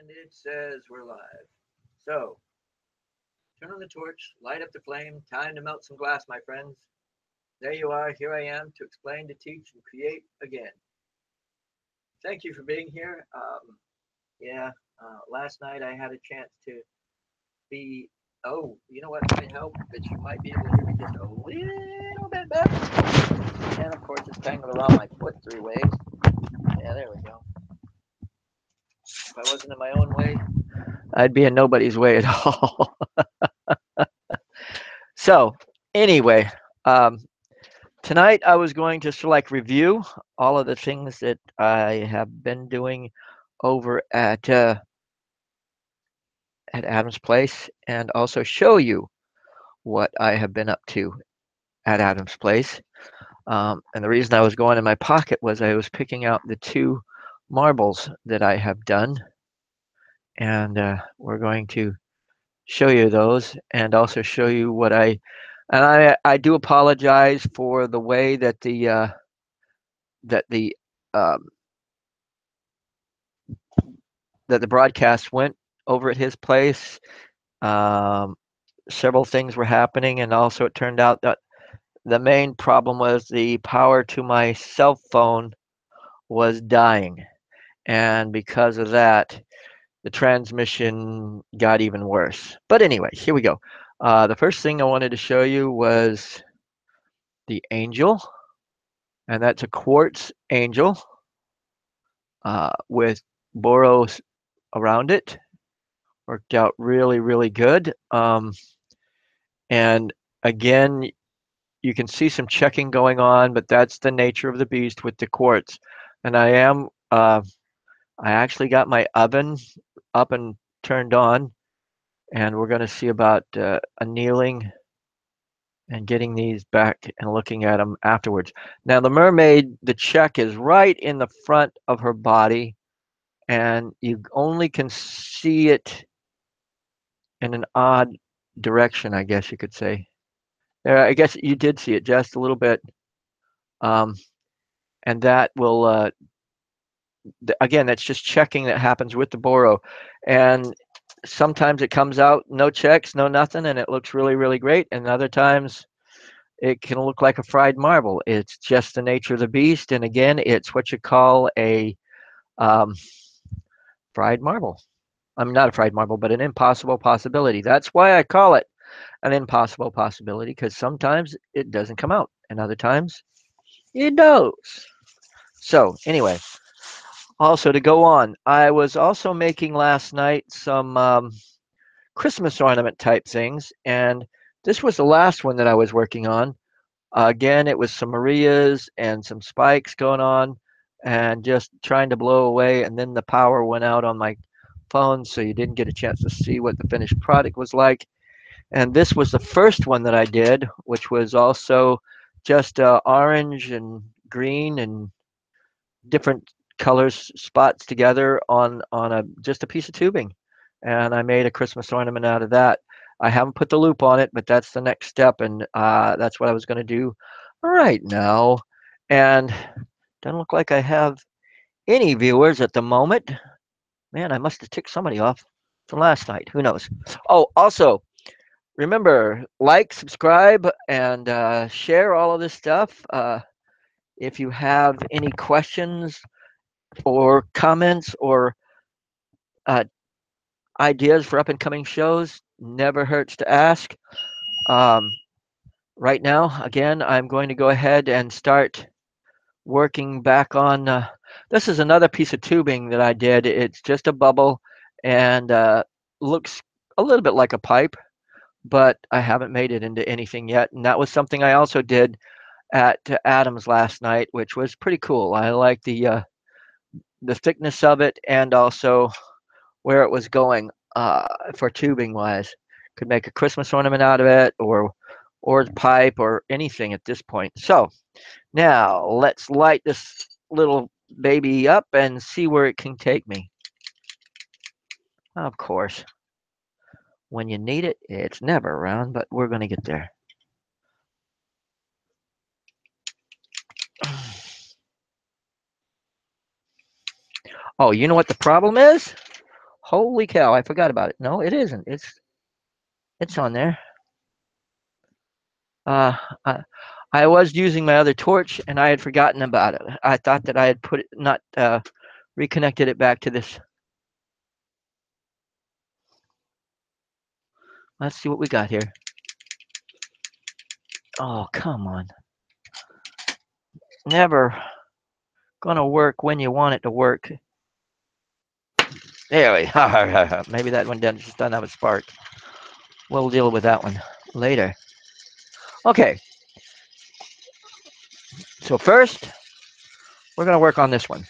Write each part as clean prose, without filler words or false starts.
And it says we're live. So, turn on the torch, light up the flame. Time to melt some glass, my friends. There you are. Here I am to explain, to teach, and create again. Thank you for being here. Yeah, last night I had a chance to be. Oh, you know what might help? That you might be able to hear me just a little bit better. And of course, it's tangled around my foot three ways. Yeah, there we go. If I wasn't in my own way, I'd be in nobody's way at all. So, anyway, um, tonight I was going to review all of the things that I have been doing over at Adam's Place, and also show you what I have been up to at Adam's Place. And the reason I was going in my pocket was I was picking out the two marbles that I have done, and we're going to show you those, and also show you what I do apologize for the way that that the um, that the broadcast went over at his place. Um, Several things were happening, and also it turned out that the main problem was the power to my cell phone was dying, and because of that, the transmission got even worse. But anyway, here we go. The first thing I wanted to show you was the angel, and that's a quartz angel with boros around it. Worked out really, really good. And again, you can see some checking going on, but that's the nature of the beast with the quartz. And I actually got my oven up and turned on, and we're going to see about annealing and getting these back and looking at them afterwards. Now, the mermaid, the check is right in the front of her body, and you only can see it in an odd direction, I guess you could say. I guess you did see it just a little bit, um, and that will again, that's just checking that happens with the boro, and sometimes it comes out no checks, no nothing, and it looks really, really great, and other times it can look like a fried marble. It's just the nature of the beast, and again, it's what you call a um, fried marble. I mean, not a fried marble, but an impossible possibility. That's why I call it an impossible possibility, because sometimes it doesn't come out, and other times it does. So, anyway, also to go on, I was also making last night some Christmas ornament type things, and this was the last one that I was working on. Again, it was some Marias and some spikes going on, and just trying to blow away, and then the power went out on my phone, so you didn't get a chance to see what the finished product was like. And this was the first one that I did, which was also just orange and green and different colors spots together on a just a piece of tubing, and I made a Christmas ornament out of that. I haven't put the loop on it, but that's the next step, and that's what I was going to do right now. And doesn't look like I have any viewers at the moment. Man, I must have ticked somebody off from last night. Who knows? Oh, also, remember, like, subscribe, and share all of this stuff. If you have any questions or comments or uh, ideas for up and coming shows, never hurts to ask. Um, right now, again, I'm going to go ahead and start working back on. This is another piece of tubing that I did. It's just a bubble and looks a little bit like a pipe, but I haven't made it into anything yet. And that was something I also did at Adams last night, which was pretty cool. I like the thickness of it, and also where it was going for tubing wise. Could make a Christmas ornament out of it, or pipe, or anything at this point. So now let's light this little baby up and see where it can take me. Of course, when you need it, it's never around, but we're going to get there. Oh, you know what the problem is? Holy cow, I forgot about it. No, it isn't. It's on there. Uh, I, I was using my other torch and I had forgotten about it. I thought that I had put it, not reconnected it back to this. Let's see what we got here. Oh, come on. Never gonna work when you want it to work. There we are. Maybe that one just doesn't have a spark. We'll deal with that one later. Okay, so first we're gonna work on this one.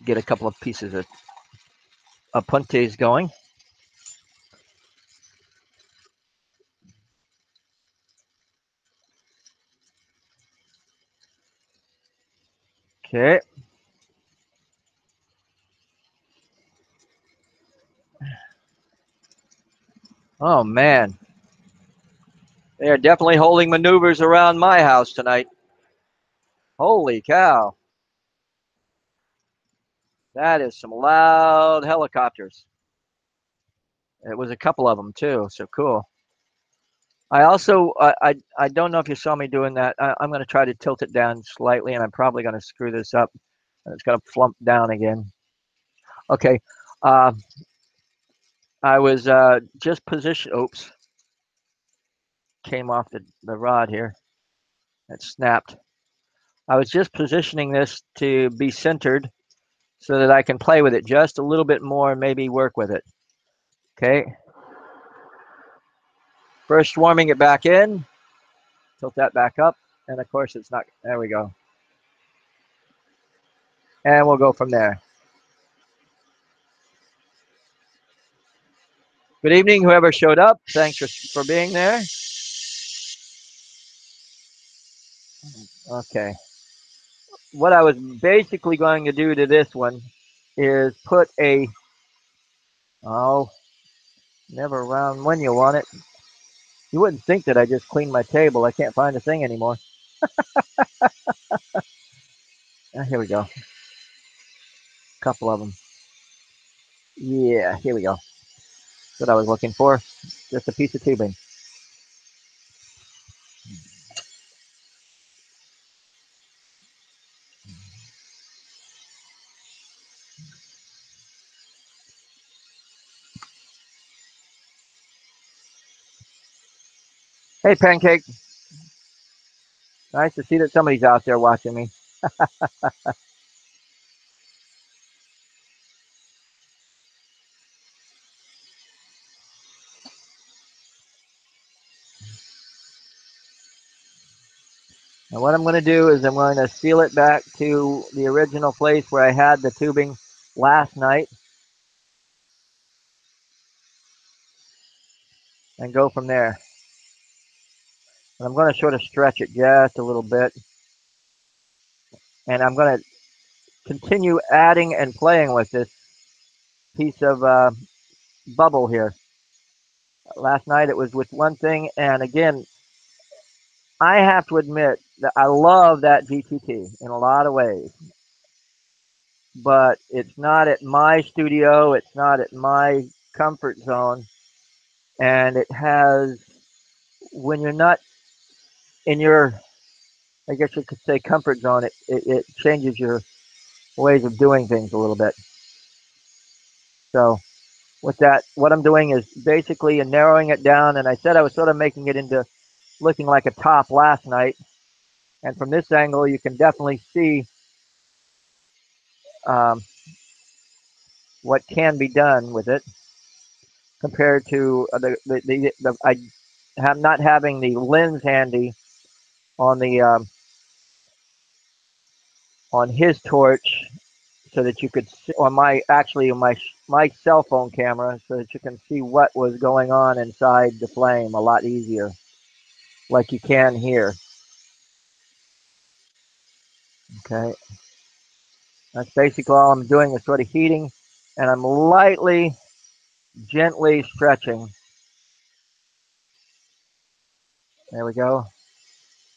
Get a couple of pieces of apuntes going. Okay. Oh man, they are definitely holding maneuvers around my house tonight. Holy cow. That is some loud helicopters. It was a couple of them too, so cool. I also, I don't know if you saw me doing that. I'm going to try to tilt it down slightly, and I'm probably going to screw this up, and it's going to flump down again. Okay, uh, I was just positioned. Oops, came off the rod here. It snapped. I was just positioning this to be centered so that I can play with it just a little bit more, maybe work with it. Okay. First warming it back in, tilt that back up, and of course it's not, there we go. And we'll go from there. Good evening, whoever showed up. Thanks for being there. Okay. What I was basically going to do to this one is put a, oh, never around when you want it. You wouldn't think that I just cleaned my table. I can't find the thing anymore. Here we go. Couple of them. Yeah, here we go. That's what I was looking for. Just a piece of tubing. Hey, Pancake. Nice to see that somebody's out there watching me. And what I'm going to do is I'm going to seal it back to the original place where I had the tubing last night and go from there. And I'm going to sort of stretch it just a little bit. And I'm going to continue adding and playing with this piece of bubble here. Last night it was with one thing, and again, I have to admit that I love that GTT in a lot of ways, but it's not at my studio, it's not at my comfort zone, and it has, when you're not in your, I guess you could say, comfort zone, it changes your ways of doing things a little bit. So with that, what I'm doing is basically narrowing it down, and I said I was sort of making it into looking like a top last night, and from this angle you can definitely see um, what can be done with it compared to I have not having the lens handy on the on his torch so that you could see on my actually on my cell phone camera so that you can see what was going on inside the flame a lot easier, like you can here. Okay, that's basically all I'm doing is sort of heating, and I'm lightly, gently stretching. There we go.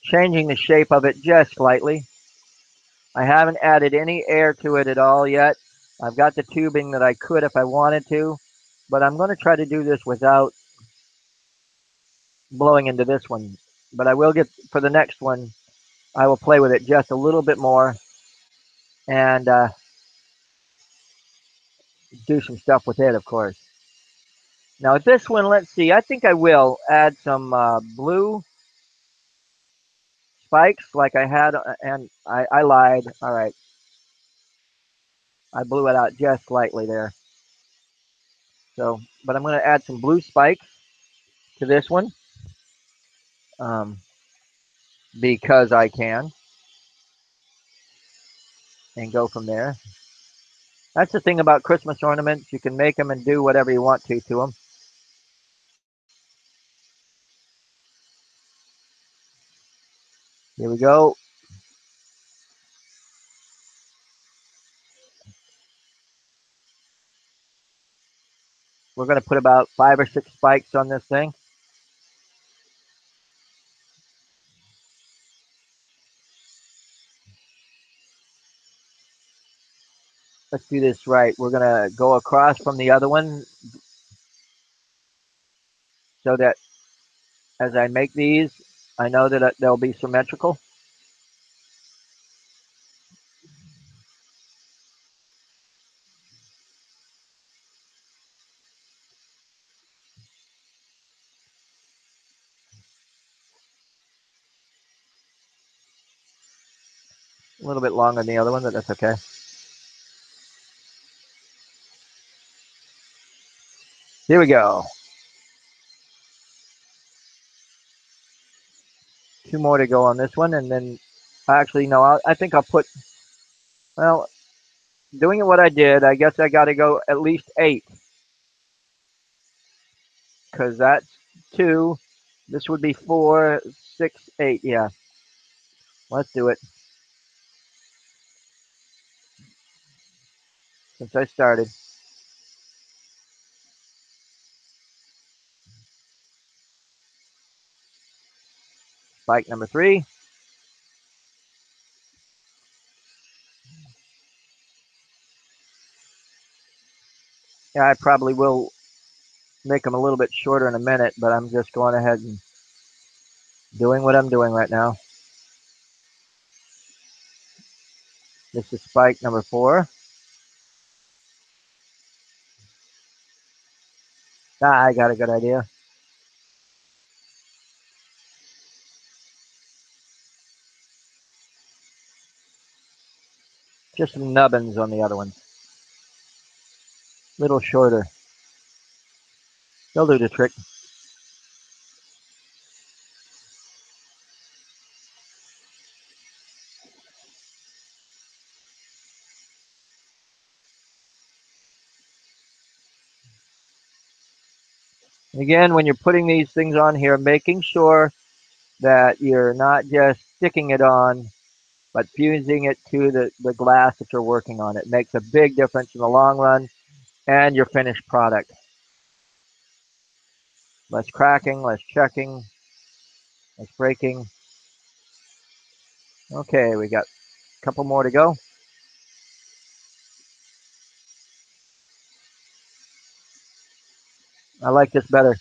Changing the shape of it just slightly. I haven't added any air to it at all yet. I've got the tubing that I could if I wanted to, but I'm going to try to do this without blowing into this one. But I will get, for the next one, I will play with it just a little bit more and do some stuff with it, of course. Now with this one, let's see. I think I will add some blue spikes like I had, and I lied. All right, I blew it out just slightly there. So, but I'm going to add some blue spikes to this one um, because I can, and go from there. That's the thing about Christmas ornaments. You can make them and do whatever you want to them. Here we go. We're going to put about 5 or 6 spikes on this thing. Let's do this right. We're going to go across from the other one so that as I make these, I know that they'll be symmetrical. A little bit longer than the other one, but that's okay. Here we go. 2 more to go on this one, and then actually, no, I think I'll put, well, doing it what I did, I guess I got to go at least 8 because that's 2. This would be 4, 6, 8. Yeah, let's do it since I started. Spike number 3. Yeah, I probably will make them a little bit shorter in a minute, but I'm just going ahead and doing what I'm doing right now. This is spike number 4. Ah, I got a good idea. Just some nubbins on the other one. Little shorter. They'll do the trick. Again, when you're putting these things on here, making sure that you're not just sticking it on, but fusing it to the glass that you're working on. It makes a big difference in the long run and your finished product. Less cracking, less checking, less breaking. Okay, we got a couple more to go. I like this better.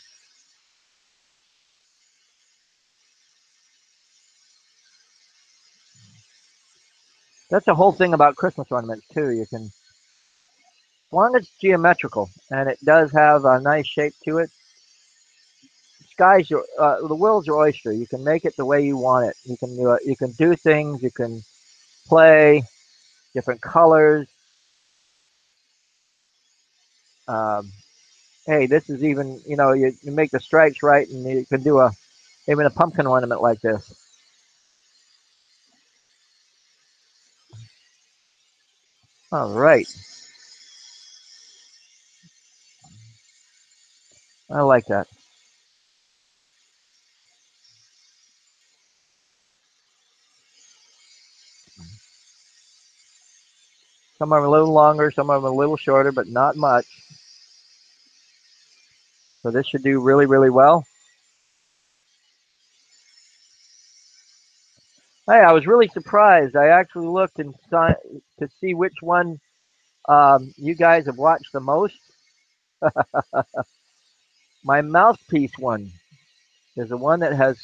That's the whole thing about Christmas ornaments too. You can, as long as it's geometrical and it does have a nice shape to it, sky's your, the world's your oyster. You can make it the way you want it. You can do things. You can play different colors. Um, hey, this is even, you make the stripes right, and you can do even a pumpkin ornament like this. All right, I like that. Some are a little longer, some are a little shorter, but not much. So this should do really, really well. Hey, I was really surprised. I actually looked and saw to see which one You guys have watched the most. My mouthpiece one is the one that has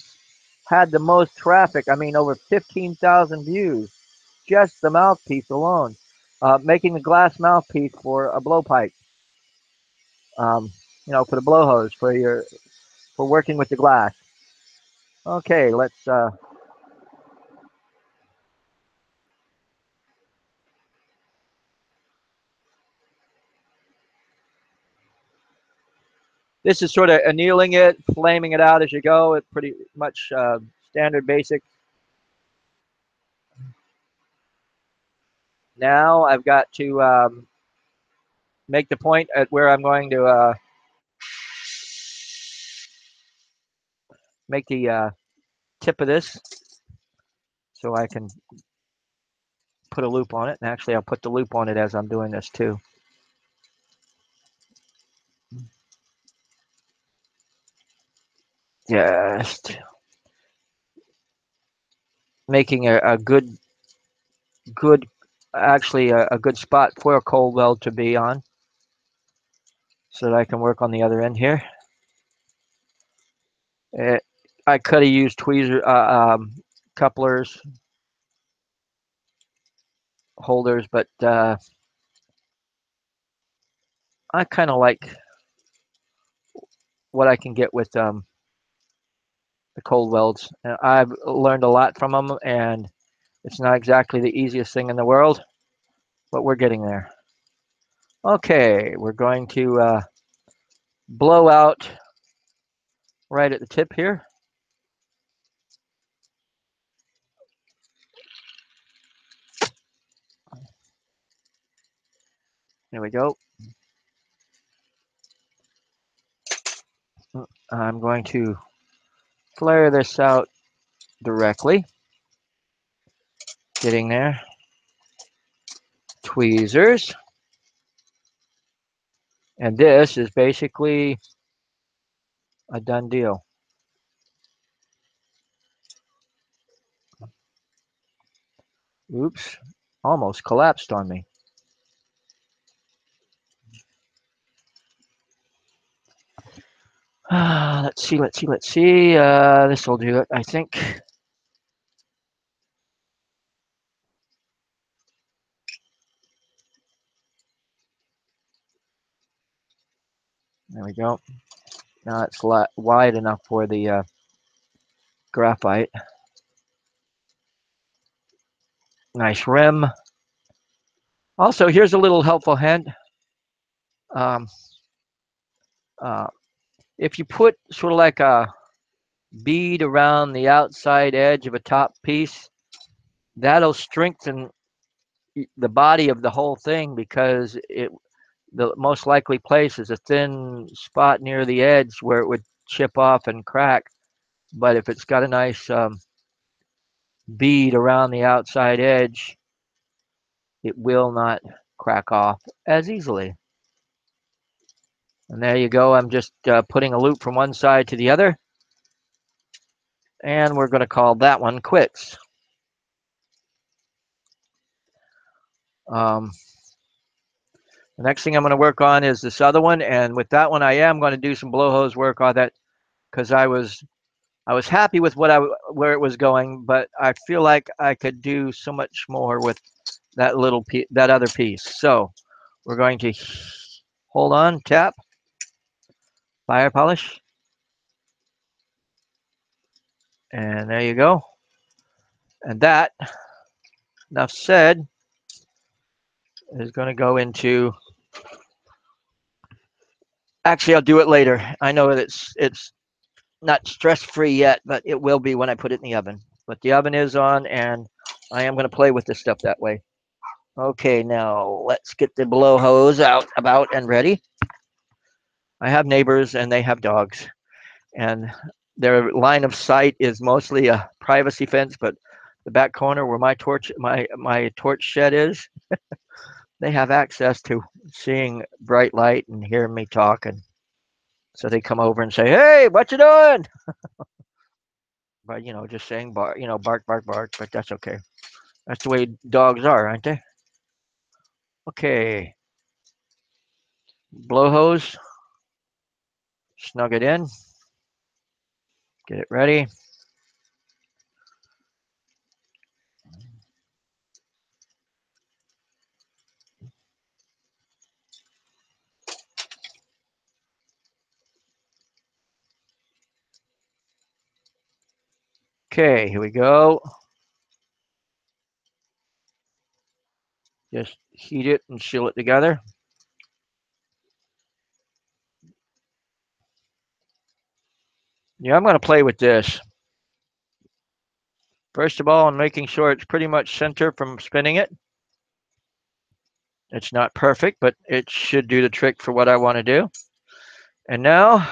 had the most traffic. I mean, over 15,000 views. Just the mouthpiece alone. Making a glass mouthpiece for a blowpipe. Um, for the blowhose for working with the glass. Okay, let's. This is sort of annealing it, flaming it out as you go. It's pretty much standard basic. Now I've got to make the point at where I'm going to make the tip of this so I can put a loop on it. And actually, I'll put the loop on it as I'm doing this too. Just making a good, actually a good spot for a cold weld to be on so that I can work on the other end here. It, I could have used tweezer, couplers, holders, but I kind of like what I can get with the cold welds. I've learned a lot from them, and it's not exactly the easiest thing in the world, but we're getting there. Okay, we're going to blow out right at the tip here. There we go. I'm going to flare this out directly. Getting there. Tweezers. And this is basically a done deal. Oops, almost collapsed on me. Let's see. This will do it, I think. There we go. Now it's wide enough for the graphite. Nice rim. Also, here's a little helpful hint. Um, uh, if you put sort of like a bead around the outside edge of a top piece, that'll strengthen the body of the whole thing because the most likely place is a thin spot near the edge where it would chip off and crack. But if it's got a nice bead around the outside edge, it will not crack off as easily. And there you go. I'm just putting a loop from one side to the other. And we're going to call that one quits. Um, the next thing I'm going to work on is this other one. And with that one, I am going to do some blow hose work on that because I was happy with where it was going, but I feel like I could do so much more with that other piece. So we're going to hold on, tap, fire polish, and there you go. And that, enough said, is going to go into. Actually, I'll do it later. I know that it's not stress free yet, but it will be when I put it in the oven. But the oven is on, and I am going to play with this stuff that way. Okay, now let's get the blow hose out about and ready. I have neighbors and they have dogs, and their line of sight is mostly a privacy fence, but the back corner where my torch shed is, they have access to seeing bright light and hearing me talk, and so they come over and say, "Hey, what you doing?" But just saying bark, bark, bark, bark. But that's okay. That's the way dogs are, aren't they? Okay, blow hose, snug it in, get it ready. Okay, here we go. Just heat it and seal it together. Yeah, I'm going to play with this. First of all, I'm making sure it's pretty much center from spinning it. It's not perfect, but it should do the trick for what I want to do. And now,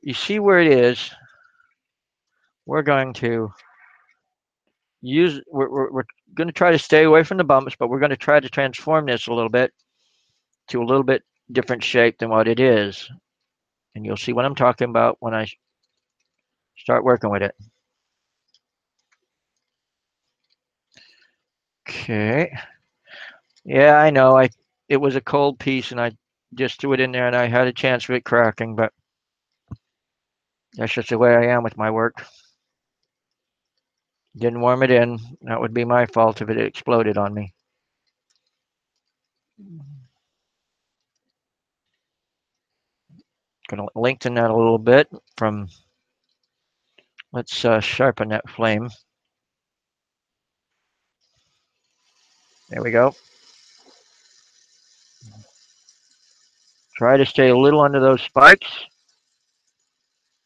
you see where it is. We're going to we're going to try to stay away from the bumps, but we're going to try to transform this a little bit to a little bit different shape than what it is. And you'll see what I'm talking about when I start working with it. Okay. Yeah, I know. It was a cold piece and I just threw it in there and I had a chance of it cracking, but that's just the way I am with my work. Didn't warm it in. That would be my fault if it exploded on me. Gonna lengthen that a little bit from, let's sharpen that flame. There we go. Try to stay a little under those spikes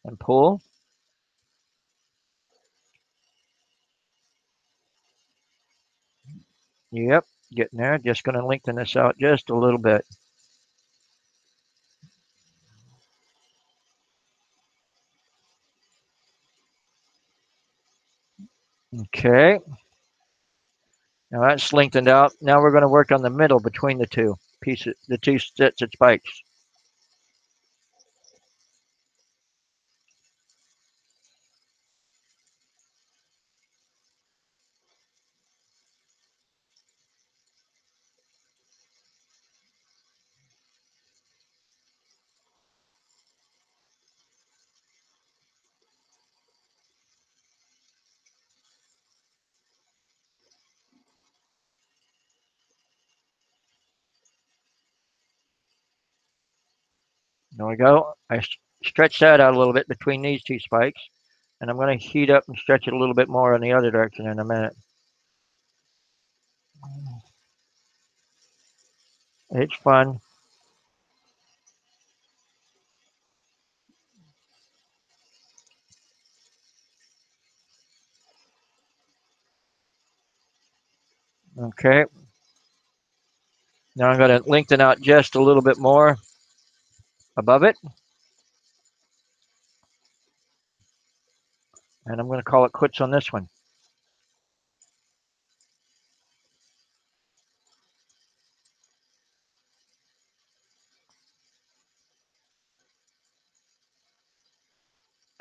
and pull. Yep, getting there. Just gonna lengthen this out just a little bit. Okay. Now that's lengthened out. Now we're going to work on the middle between the two pieces, the two sets of spikes. There we go. I stretch that out a little bit between these two spikes, and I'm going to heat up and stretch it a little bit more in the other direction in a minute. It's fun. Okay. Now I'm going to lengthen out just a little bit more above it, and I'm going to call it quits on this one.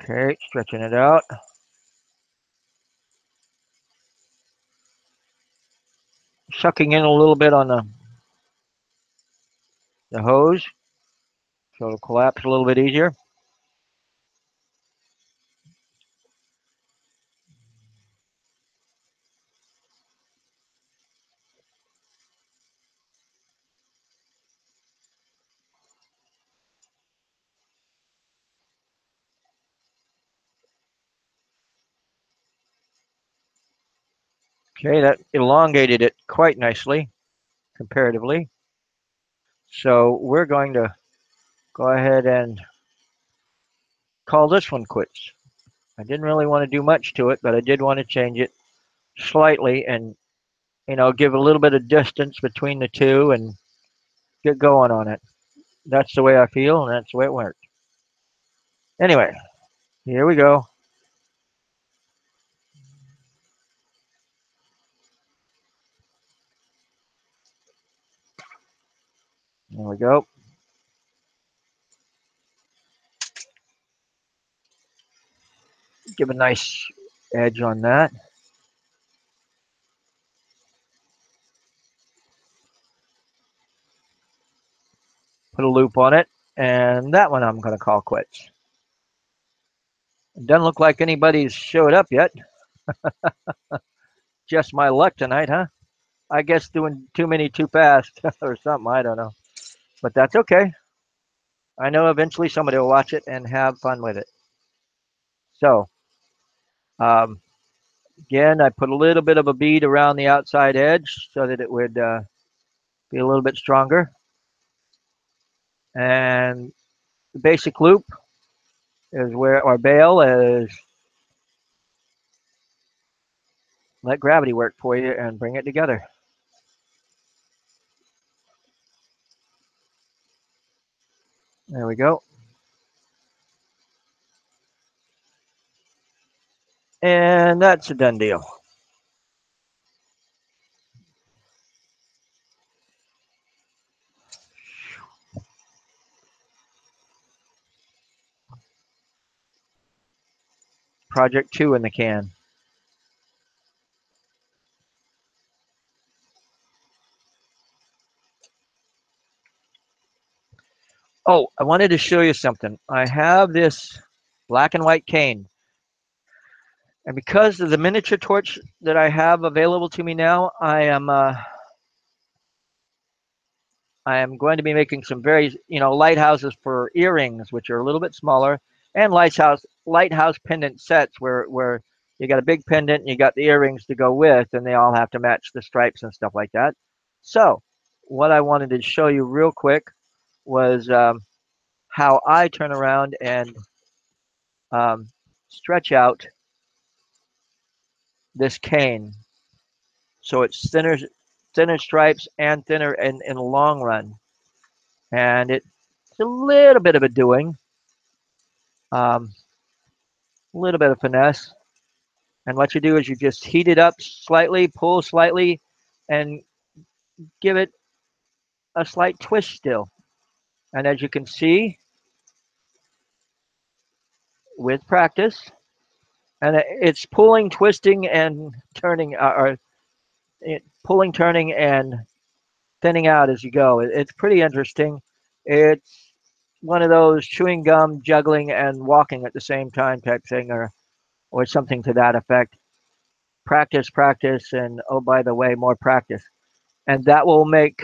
Okay, stretching it out. Sucking in a little bit on the hose so it'll collapse a little bit easier. Okay, that elongated it quite nicely comparatively. So we're going to go ahead and call this one quits. I didn't really want to do much to it, but I did want to change it slightly and, give a little bit of distance between the two and get going on it. That's the way I feel, and that's the way it worked. Anyway, here we go. There we go. Give a nice edge on that. put a loop on it, and that one I'm going to call quits. It doesn't look like anybody's showed up yet. Just my luck tonight, huh? I guess doing too many too fast or something. I don't know. But that's okay. I know eventually somebody will watch it and have fun with it. So, um, again, I put a little bit of a bead around the outside edge so that it would be a little bit stronger. And the basic loop is where our bail is. Let gravity work for you and bring it together. There we go. And that's a done deal. Project 2 in the can. Oh, I wanted to show you something. I have this black and white cane. And because of the miniature torch that I have available to me now, I am going to be making some very, lighthouses for earrings, which are a little bit smaller, and lighthouse pendant sets where you got a big pendant and you got the earrings to go with, and they all have to match the stripes and stuff like that. So, what I wanted to show you real quick was how I turn around and um, stretch out this cane so it's thinner stripes and thinner in the long run. And it's a little bit of a doing, um, a little bit of finesse. And what you do is you just heat it up slightly, pull slightly, and give it a slight twist still. And as you can see, with practice, and it's pulling, twisting, and turning, pulling, turning, and thinning out as you go. It's pretty interesting. It's one of those chewing gum, juggling, and walking at the same time type thing, or something to that effect. Practice, practice, and oh, by the way, more practice. And that will make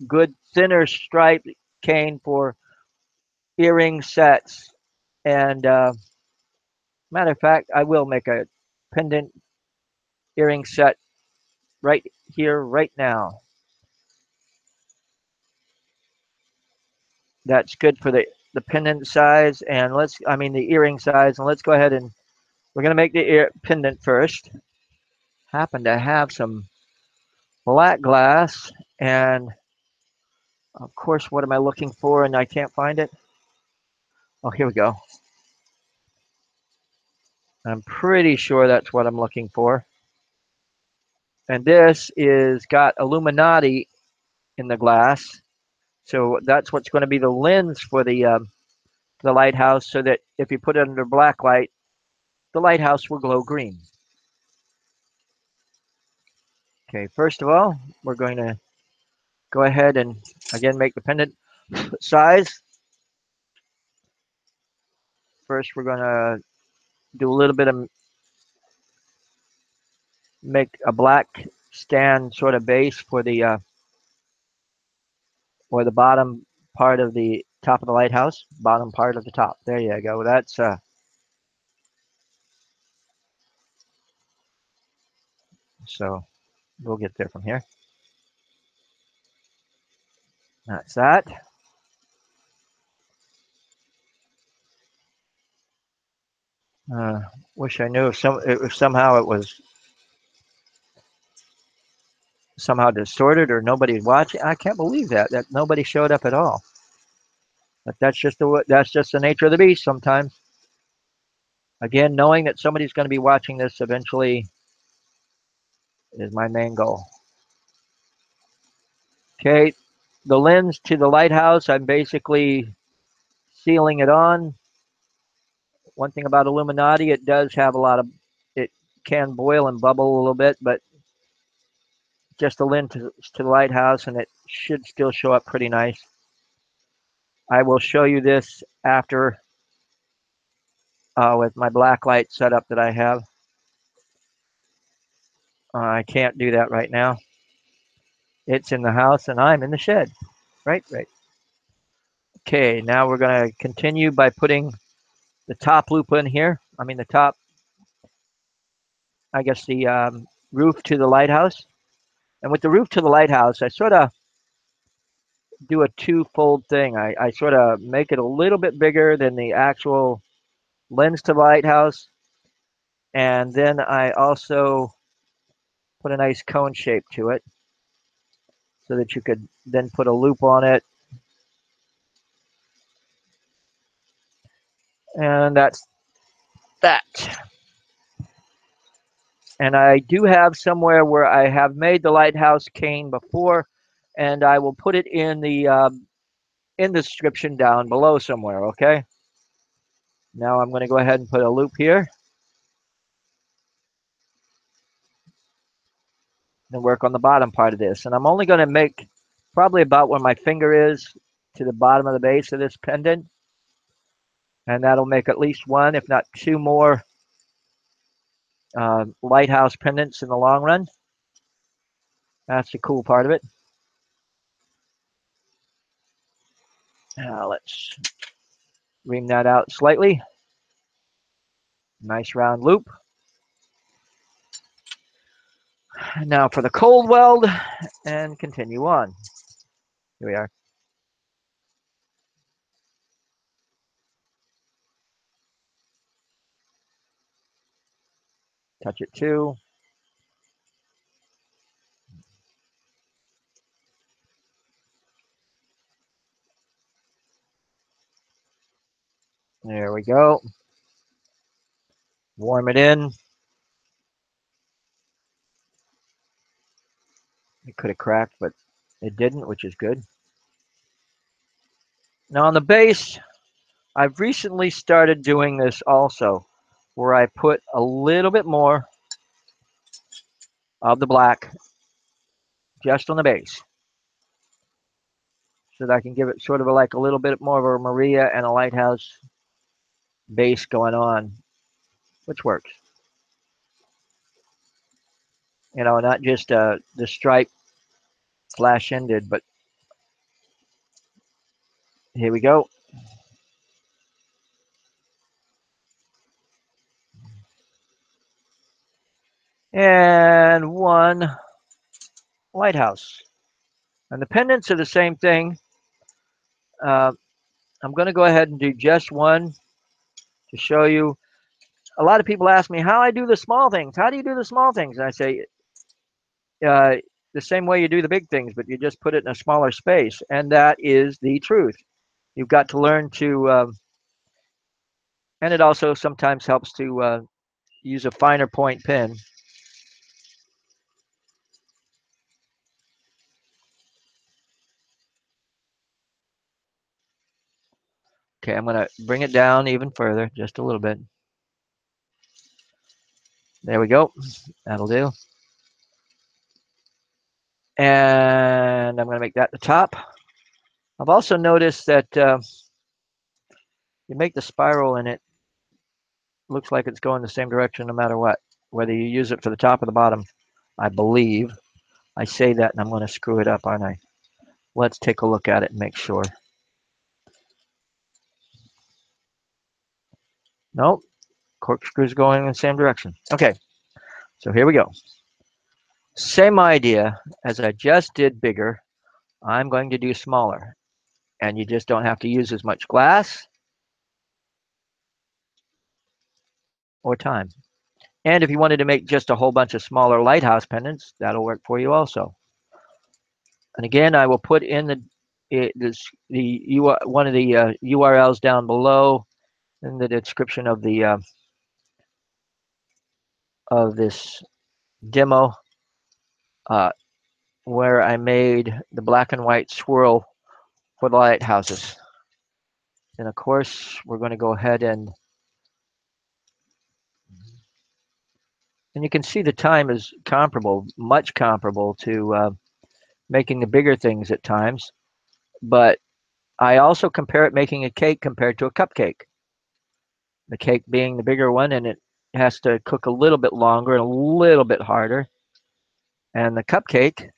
good thinner stripe cane for earring sets. And matter of fact, I will make a pendant earring set right here, right now. That's good for the pendant size and the earring size. And let's go ahead and we're going to make the pendant first. Happen to have some black glass, and of course, what am I looking for? And I can't find it. Oh, here we go. I'm pretty sure that's what I'm looking for. And this is got Illuminati in the glass. So that's what's going to be the lens for the lighthouse, so that if you put it under black light, the lighthouse will glow green. Okay, first of all, we're going to go ahead and again make the pendant size. First, we're going to do a little bit of make a black stand sort of base for the or the bottom part of the top of the lighthouse, bottom part of the top. There you go. That's so we'll get there from here. That's that. Uh, Wish I knew if somehow it was somehow distorted or nobody watching. I can't believe that nobody showed up at all. But that's just the nature of the beast sometimes. Again, knowing that somebody's going to be watching this eventually is my main goal. Okay, the lens to the lighthouse, I'm basically sealing it on. One thing about Illuminati, it does have it can boil and bubble a little bit, but just the lens to the lighthouse, and it should still show up pretty nice. I will show you this after with my black light setup that I have. I can't do that right now. It's in the house and I'm in the shed. Right, right. Okay, now we're going to continue by putting the top loop in here. I mean the top, I guess the roof to the lighthouse. And with the roof to the lighthouse, I sort of do a two-fold thing. I sort of make it a little bit bigger than the actual lens to the lighthouse. And then I also put a nice cone shape to it so that you could then put a loop on it. And that's that. And I do have somewhere where I have made the lighthouse cane before, and I will put it in the description down below somewhere, okay? Now I'm going to go ahead and put a loop here and work on the bottom part of this. And I'm only going to make probably about where my finger is to the bottom of the base of this pendant. And that'll make at least one, if not two more lighthouse pendants in the long run. That's the cool part of it. Now let's ream that out slightly. Nice round loop. Now for the cold weld and continue on. Here we are. Touch it too. There we go. Warm it in. It could have cracked, but it didn't, which is good. Now on the base, I've recently started doing this also, where I put a little bit more of the black just on the base, so that I can give it sort of like a little bit more of a Maria and a lighthouse base going on, which works. You know, not just the stripe flash ended, but here we go. And one lighthouse. And the pendants are the same thing. Uh, I'm going to go ahead and do just one to show you. A lot of people ask me how I do the small things. How do you do the small things? And I say, uh, the same way you do the big things, but you just put it in a smaller space. And that is the truth. You've got to learn to, and it also sometimes helps to use a finer point pen. Okay, I'm going to bring it down even further, just a little bit. There we go. That'll do. And I'm going to make that the top. I've also noticed that you make the spiral and it looks like it's going the same direction no matter what, whether you use it for the top or the bottom, I believe. I say that and I'm going to screw it up, aren't I? Let's take a look at it and make sure. Nope, corkscrew's going in the same direction. Okay, so here we go. Same idea as I just did bigger, I'm going to do smaller. And you just don't have to use as much glass or time. And if you wanted to make just a whole bunch of smaller lighthouse pendants, that'll work for you also. And again, I will put in one of the URLs down below in the description of the of this demo, where I made the black and white swirl for the lighthouses. And of course, we're going to go ahead and you can see the time is comparable, much comparable to making the bigger things at times, but I also compare it making a cake compared to a cupcake. The cake being the bigger one, and it has to cook a little bit longer and a little bit harder. And the cupcake,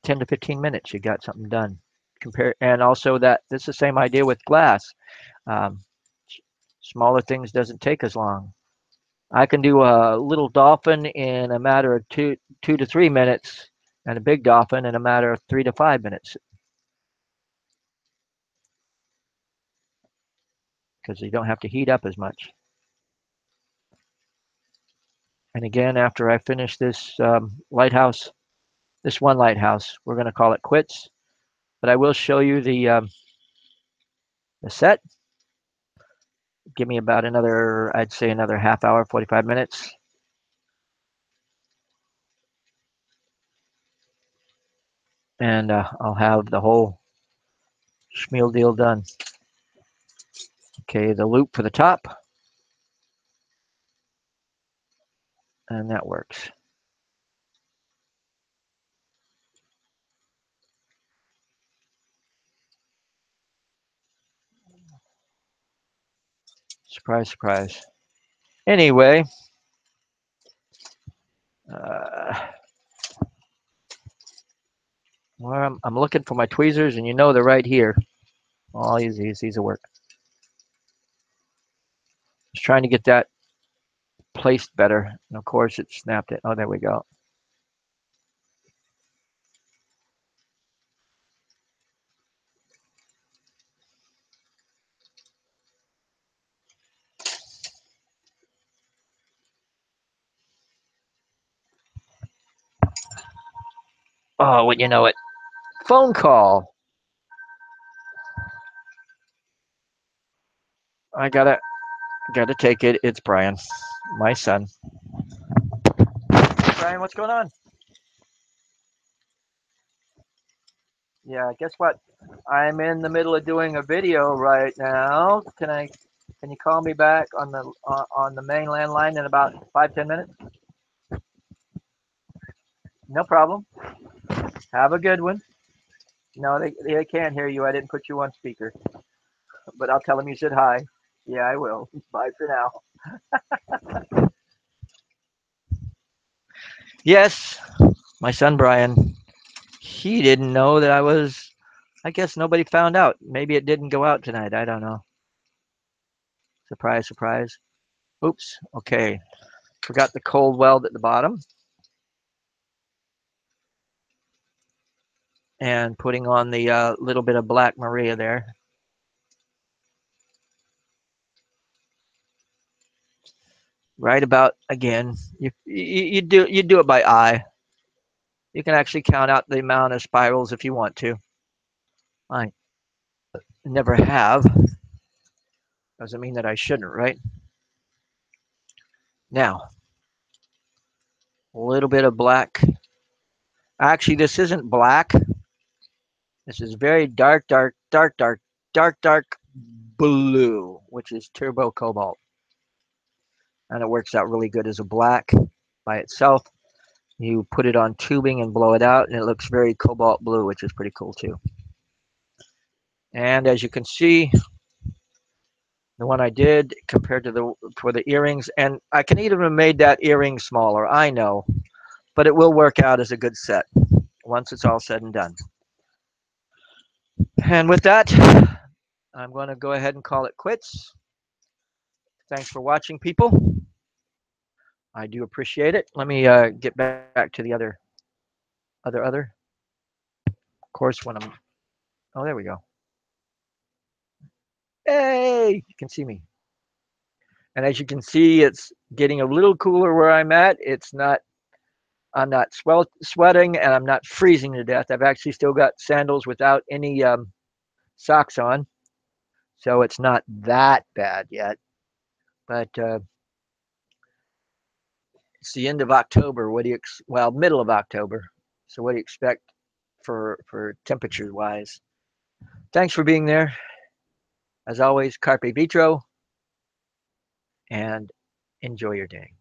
10 to 15 minutes, you got something done. Compare, and also that it's the same idea with glass. Um, Smaller things doesn't take as long. I can do a little dolphin in a matter of 2 to 3 minutes, and a big dolphin in a matter of 3 to 5 minutes, because you don't have to heat up as much. And again, after I finish this lighthouse, this one lighthouse, we're going to call it quits. But I will show you the set. Give me about another, I'd say another half hour, 45 minutes. And I'll have the whole schmeal deal done. Okay, the loop for the top, and that works. Surprise, surprise. Anyway, uh, well, I'm looking for my tweezers, and you know they're right here. All these will work. Just trying to get that placed better. And of course, it snapped it. Oh, there we go. Oh, wouldn't you know it? Phone call. I gotta take it. It's Brian, my son. Brian, what's going on? Yeah, guess what? I'm in the middle of doing a video right now. Can you call me back on the main landline in about 5-10 minutes? No problem. Have a good one. No, they can't hear you. I didn't put you on speaker, but I'll tell them you said hi. Yeah, I will. Bye for now. Yes, my son Brian. He didn't know that I was. I guess nobody found out. Maybe it didn't go out tonight. I don't know. Surprise, surprise. Oops. Okay. Forgot the cold weld at the bottom. And putting on the little bit of Black Maria there. Right about again. You do it by eye. You can actually count out the amount of spirals if you want to. I never have. Doesn't mean that I shouldn't, right? Now, a little bit of black. Actually, this isn't black. This is very dark, dark, dark, dark, dark, dark blue, which is turbo cobalt. And it works out really good as a black by itself. You put it on tubing and blow it out, and it looks very cobalt blue, which is pretty cool too. And as you can see, the one I did compared to for the earrings, and I can even have made that earring smaller, I know, but it will work out as a good set once it's all said and done. And with that, I'm going to go ahead and call it quits. Thanks for watching, people. I do appreciate it. Let me get back to the other. Of course, when I'm, oh, there we go. Hey, you can see me. And as you can see, it's getting a little cooler where I'm at. I'm not sweating, and I'm not freezing to death. I've actually still got sandals without any socks on. So it's not that bad yet. But it's the end of October. What do you, well, middle of October. So what do you expect for temperature wise? Thanks for being there. As always, carpe vitro, and enjoy your day.